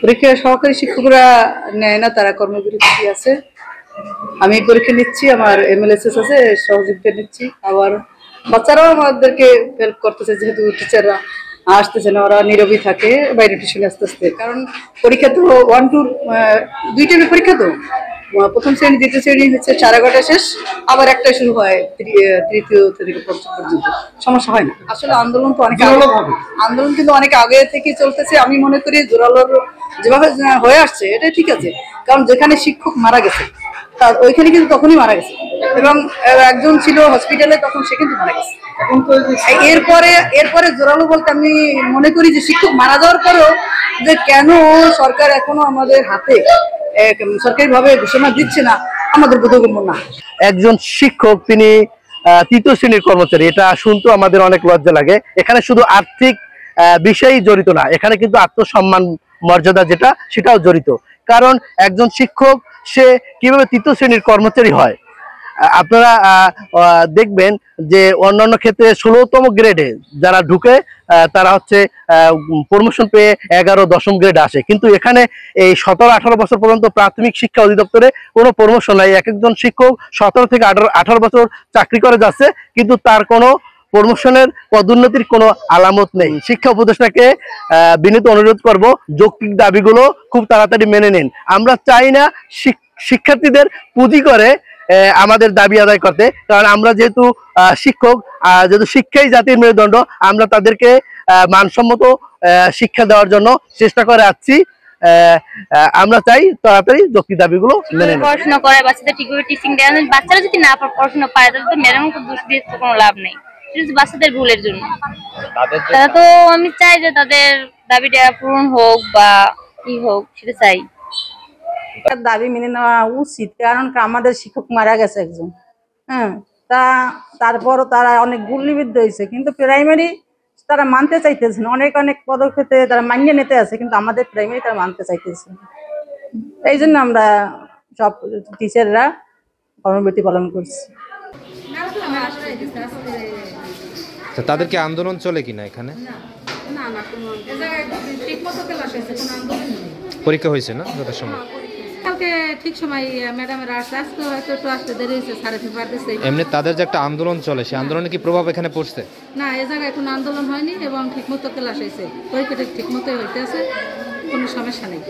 পরীক্ষা সহকারী শিক্ষকরা নেয় না, তারা কর্মবিরতি আছে। আমি পরীক্ষা নিচ্ছি, আমার এমএলএসএস আছে, সহযোগিতা নিচ্ছি। আবার বাচ্চারাও আমাদেরকে হেল্প করতেছে, যেহেতু টিচাররা আসতেছে না, ওরা নীরবই থাকে বাইরে টিউশনে আস্তে আস্তে। কারণ পরীক্ষা তো 1 to 2 টাইমের পরীক্ষা, তো প্রথম শ্রেণী দ্বিতীয় শ্রেণী হচ্ছে 11:30 শেষ, আবার একটাই শুরু হয় তৃতীয় থেকে পঞ্চম পর্যন্ত। সমস্যা হয় না। আসলে আন্দোলন তো অনেক আগে, আন্দোলন কিন্তু অনেক আগে থেকে চলতেছে। আমি মনে করি জোরালোর যেভাবে হয়ে আসছে এটাই ঠিক আছে। কারণ যেখানে শিক্ষক মারা গেছে ওইখানে কিন্তু তখনই মারা গেছে, এবং একজন ছিল হসপিটালে, তখন সে কিন্তু মারা গেছে। এরপরে জোরালো বলতে আমি মনে করি যে শিক্ষক মারা যাওয়ার পরেও যে কেন সরকার এখনো আমাদের হাতে সরকারি ভাবে ঘোষণা দিচ্ছে না, আমাদের বোধগম্য না। একজন শিক্ষক তিনি তৃতীয় শ্রেণীর কর্মচারী, এটা শুনতে আমাদের অনেক লজ্জা লাগে। এখানে শুধু আর্থিক বিষয়ই জড়িত না, এখানে কিন্তু আত্মসম্মান মর্যাদা যেটা সেটাও জড়িত। কারণ একজন শিক্ষক সে কিভাবে তৃতীয় শ্রেণীর কর্মচারী হয়, আপনারা দেখবেন যে অন্যান্য ক্ষেত্রে 16তম গ্রেডে যারা ঢুকে তারা হচ্ছে প্রমোশন পেয়ে 11-10ম গ্রেডে আসে, কিন্তু এখানে এই 17-18 বছর পর্যন্ত প্রাথমিক শিক্ষা অধিদপ্তরে কোনো প্রমোশন নাই। এক একজন শিক্ষক 17 থেকে 18 বছর চাকরি করে যাচ্ছে, কিন্তু তার কোনো প্রমোশনের পদোন্নতির কোনো আলামত নেই। শিক্ষা উপদেষ্টাকে বিনীত অনুরোধ করব, যৌক্তিক দাবিগুলো খুব তাড়াতাড়ি মেনে নিন। আমরা চাই না শিক্ষার্থীদের পুঁজি করে আমাদের দাবি আদায় করতে, কারণ আমরা যেহেতু শিক্ষক, যেহেতু শিক্ষাই জাতির মেরুদণ্ড, আমরা তাদেরকে মানসম্মত শিক্ষা দেওয়ার জন্য চেষ্টা করে আসছি। আমরা চাই তাড়াতাড়ি যৌক্তিক দাবিগুলো মেনে নিন। পড়াশোনা করে বাচ্চাদের ঠিকভাবে টিচিং দেওয়া, বাচ্চারা যদি না পড়াশোনা পায় তাহলে তো ম্যাডামকে দোষ দিয়ে তো কোনো লাভ নেই, বাচ্চাদের ভুলের জন্য। তারা তো আমি চাই যে তাদের দাবিটা পূরণ হোক বা কি হোক, সেটা চাই। দাবি মেনে নেওয়া উচিত, কারণ আমাদের শিক্ষক মারা গেছে একজন। তারপরও তারা অনেক গুলিবিদ্ধ হয়েছে, কিন্তু প্রাইমারি তারা মানতে চাইতেছে না। অনেক পদক্ষেপে তারা মানিয়ে নিতে আছে, কিন্তু আমাদের প্রাইমারি তারা মানতে চাইতেছে। এই জন্য আমরা সব টিচাররা কর্মবিরতি পালন করছি। তাদেরকে আন্দোলন চলে কিনা এখানে? পরীক্ষা হয়েছে না যথার সময়? কালকে ঠিক সময় ম্যাডামের আসতে হয়তো একটু আসতে দেরি হয়েছে, সাড়ে পারতেছে। এমনি তাদের যে একটা আন্দোলন চলে, সেই আন্দোলনে কি প্রভাব এখানে পড়ছে? না, এ জায়গায় কোনো আন্দোলন হয়নি এবং ঠিকমতো ক্লাস হয়েছে, পরীক্ষাটা ঠিকমতোই হইতে আছে, কোনো সমস্যা নেই।